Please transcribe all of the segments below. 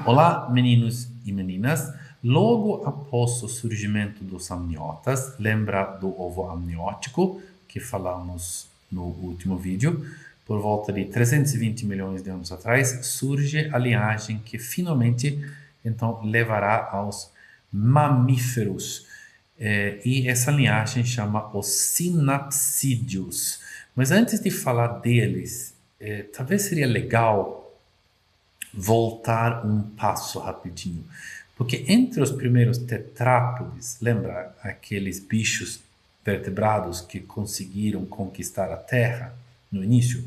Olá, meninos e meninas. Logo após o surgimento dos amniotas, lembra do ovo amniótico que falamos no último vídeo? Por volta de 320 milhões de anos atrás, surge a linhagem que finalmente então levará aos mamíferos. E essa linhagem chama os sinapsídeos. Mas antes de falar deles, talvez seria legal voltar um passo rapidinho. Porque entre os primeiros tetrápodes, lembra aqueles bichos vertebrados que conseguiram conquistar a Terra no início?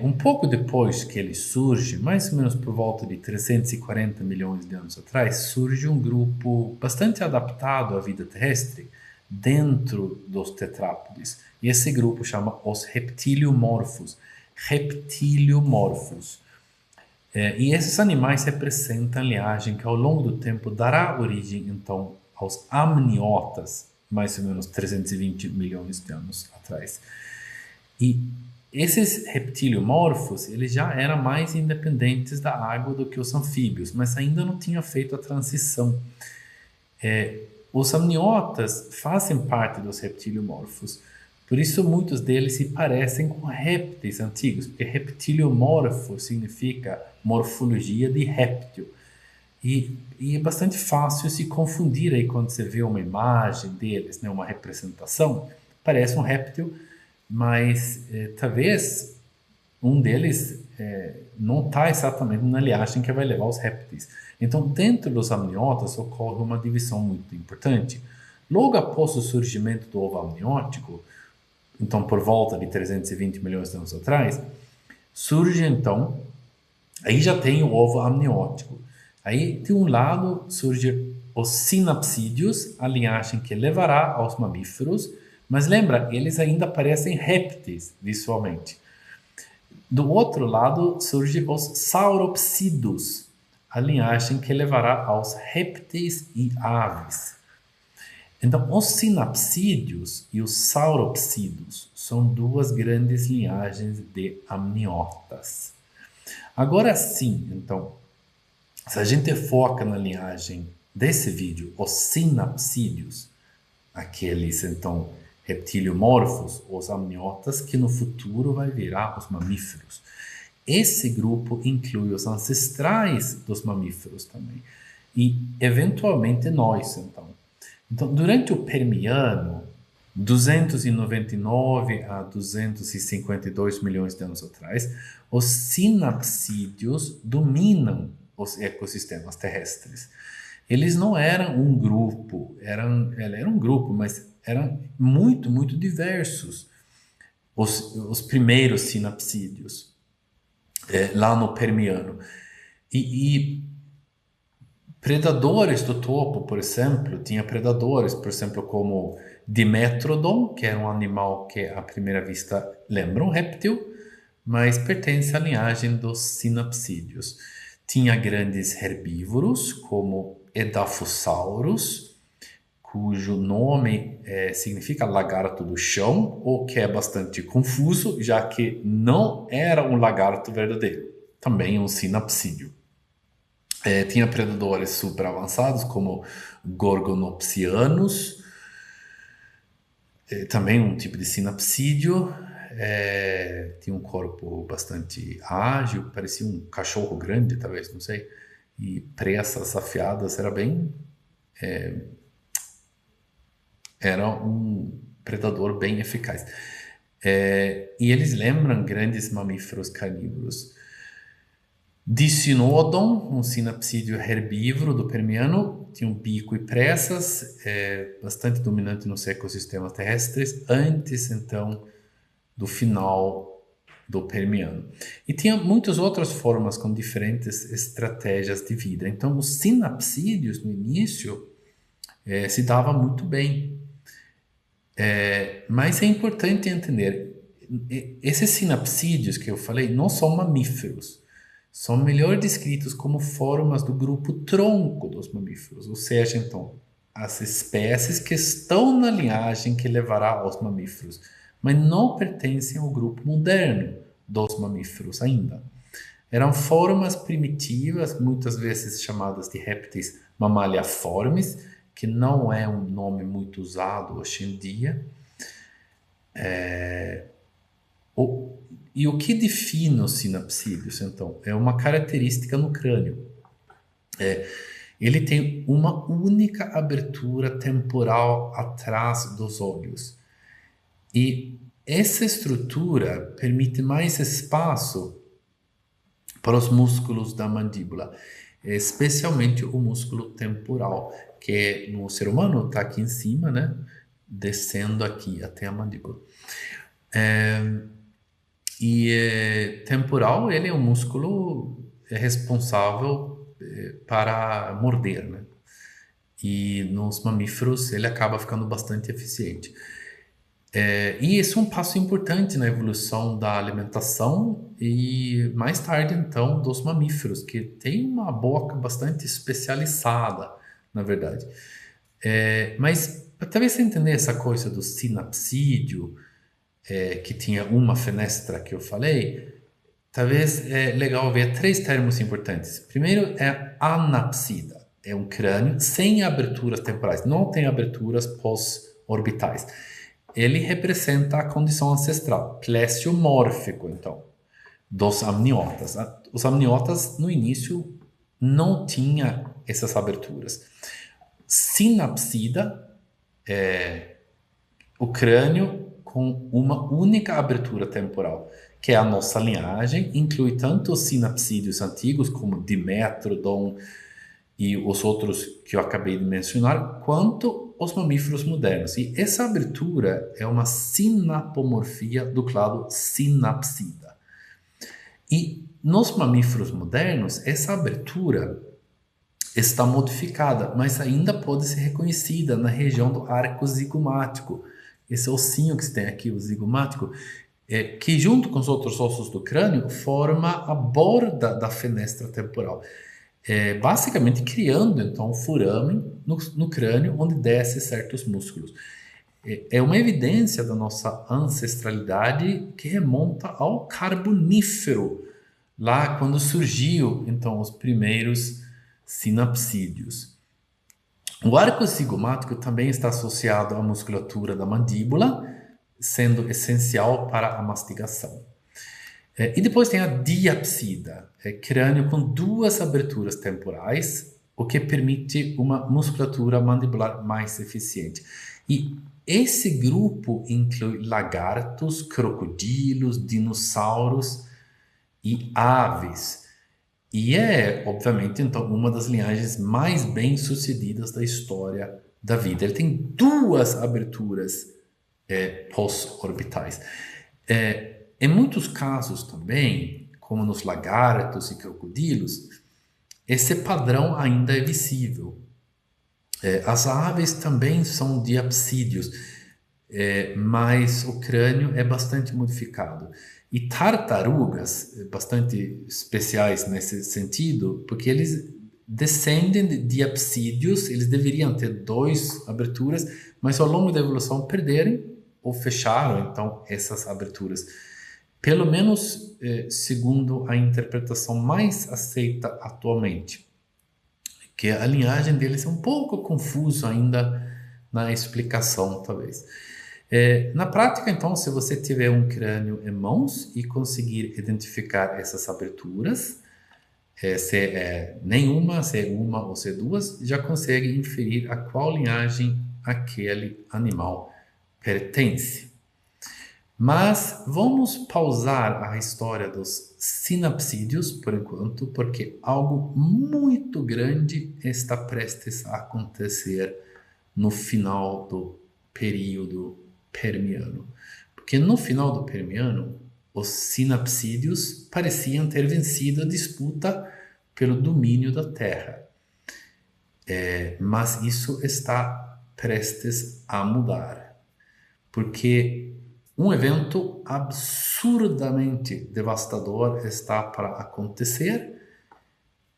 Um pouco depois que ele surge, mais ou menos por volta de 340 milhões de anos atrás, surge um grupo bastante adaptado à vida terrestre dentro dos tetrápodes. E esse grupo chama os reptiliomorfos. Reptiliomorfos. E esses animais representam a linhagem que ao longo do tempo dará origem então aos amniotas, mais ou menos 320 milhões de anos atrás. E esses reptiliomorfos, eles já eram mais independentes da água do que os anfíbios, mas ainda não tinham feito a transição. Os amniotas fazem parte dos reptiliomorfos, por isso muitos deles se parecem com répteis antigos, porque reptiliomorfo significa morfologia de réptil. E é bastante fácil se confundir aí quando você vê uma imagem deles, né, uma representação. Parece um réptil, mas talvez um deles não está exatamente na linhagem que vai levar os répteis. Então, dentro dos amniotas ocorre uma divisão muito importante. Logo após o surgimento do ovo amniótico, então por volta de 320 milhões de anos atrás, surge então, aí já tem o ovo amniótico. Aí, de um lado, surge os sinapsídeos, a linhagem que levará aos mamíferos, mas lembra, eles ainda parecem répteis visualmente. Do outro lado, surge os sauropsidos, a linhagem que levará aos répteis e aves. Então, os sinapsídeos e os sauropsidos são duas grandes linhagens de amniotas. Agora sim, então, se a gente foca na linhagem desse vídeo, os sinapsídeos, aqueles, então, reptiliomorfos, os amniotas, que no futuro vai virar os mamíferos. Esse grupo inclui os ancestrais dos mamíferos também. E, eventualmente, nós, então. Então, durante o Permiano, 299 a 252 milhões de anos atrás, os sinapsídeos dominam os ecossistemas terrestres. Eles não eram um grupo, eram um grupo, mas eram muito, muito diversos. Os primeiros sinapsídeos, lá no Permiano. E predadores do topo, por exemplo, tinha predadores, por exemplo, como Dimetrodon, que era um animal que à primeira vista lembra um réptil, mas pertence à linhagem dos sinapsídeos. Tinha grandes herbívoros, como Edaphosaurus, cujo nome significa lagarto do chão, o que é bastante confuso, já que não era um lagarto verdadeiro, também um sinapsídeo. Tinha predadores super avançados, como Gorgonopsianus, também um tipo de sinapsídeo. Tinha um corpo bastante ágil, parecia um cachorro grande, talvez, não sei. E presas afiadas, era um predador bem eficaz. E eles lembram grandes mamíferos carnívoros. Dicynodon, um sinapsídeo herbívoro do Permiano, tinha um bico e presas, bastante dominante nos ecossistemas terrestres, antes então do final do Permiano. E tinha muitas outras formas com diferentes estratégias de vida. Então, os sinapsídeos no início se dava muito bem. Mas é importante entender, esses sinapsídeos que eu falei não são mamíferos. São melhor descritos como formas do grupo tronco dos mamíferos, ou seja, então, as espécies que estão na linhagem que levará aos mamíferos, mas não pertencem ao grupo moderno dos mamíferos ainda. Eram formas primitivas, muitas vezes chamadas de répteis mamaliaformes, que não é um nome muito usado hoje em dia. O, e o que define os sinapsídeos, então? É uma característica no crânio. Ele tem uma única abertura temporal atrás dos olhos. E essa estrutura permite mais espaço para os músculos da mandíbula, especialmente o músculo temporal, que no ser humano está aqui em cima, né? Descendo aqui até a mandíbula. Temporal, ele é um músculo responsável para morder, né? E nos mamíferos ele acaba ficando bastante eficiente. E esse é um passo importante na evolução da alimentação e mais tarde então dos mamíferos, que tem uma boca bastante especializada, na verdade. Mas talvez você entender essa coisa do sinapsídeo, que tinha uma fenestra que eu falei, talvez é legal ver três termos importantes. Primeiro é anapsida, é um crânio sem aberturas temporais, não tem aberturas pós-orbitais. Ele representa a condição ancestral, plesiomórfico, então, dos amniotas. Os amniotas, no início, não tinham essas aberturas. Sinapsida, o crânio com uma única abertura temporal, que é a nossa linhagem, inclui tanto os sinapsídeos antigos, como Dimetrodon e os outros que eu acabei de mencionar, quanto os mamíferos modernos. E essa abertura é uma sinapomorfia do clado sinapsida. E nos mamíferos modernos, essa abertura está modificada, mas ainda pode ser reconhecida na região do arco zigomático. Esse ossinho que você tem aqui, o zigomático, que junto com os outros ossos do crânio forma a borda da fenestra temporal. Basicamente criando então um furamen no crânio onde desce certos músculos. É uma evidência da nossa ancestralidade que remonta ao Carbonífero, lá quando surgiu então os primeiros sinapsídeos. O arco zigomático também está associado à musculatura da mandíbula, sendo essencial para a mastigação. E depois tem a diapsida, crânio com duas aberturas temporais, o que permite uma musculatura mandibular mais eficiente. E esse grupo inclui lagartos, crocodilos, dinossauros e aves. E obviamente, então, uma das linhagens mais bem-sucedidas da história da vida. Ele tem duas aberturas pós-orbitais. Em muitos casos também, como nos lagartos e crocodilos, esse padrão ainda é visível. As aves também são diapsídeos, mas o crânio é bastante modificado. E tartarugas, bastante especiais nesse sentido, porque eles descendem de diapsídeos, eles deveriam ter duas aberturas, mas ao longo da evolução perderam ou fecharam então essas aberturas. Pelo menos segundo a interpretação mais aceita atualmente, que a linhagem deles é um pouco confusa ainda na explicação, talvez. Na prática, então, se você tiver um crânio em mãos e conseguir identificar essas aberturas, se é nenhuma, se é uma ou se é duas, já consegue inferir a qual linhagem aquele animal pertence. Mas vamos pausar a história dos sinapsídeos por enquanto, porque algo muito grande está prestes a acontecer no final do período Permiano. Porque no final do Permiano, os sinapsídeos pareciam ter vencido a disputa pelo domínio da Terra. Mas isso está prestes a mudar. Porque um evento absurdamente devastador está para acontecer,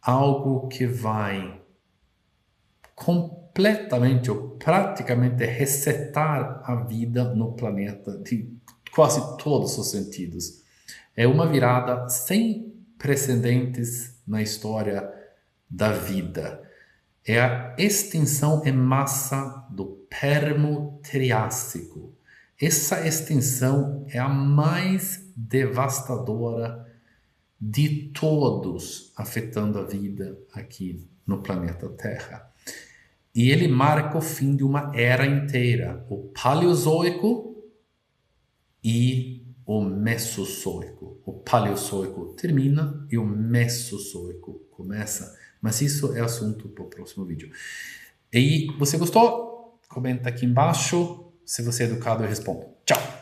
algo que vai completamente ou praticamente resetar a vida no planeta de quase todos os sentidos. É uma virada sem precedentes na história da vida. É a extinção em massa do Permo-Triássico. Essa extinção é a mais devastadora de todos afetando a vida aqui no planeta Terra. E ele marca o fim de uma era inteira, o Paleozoico e o Mesozoico. O Paleozoico termina e o Mesozoico começa, mas isso é assunto para o próximo vídeo. E você gostou? Comenta aqui embaixo. Se você é educado, eu respondo. Tchau!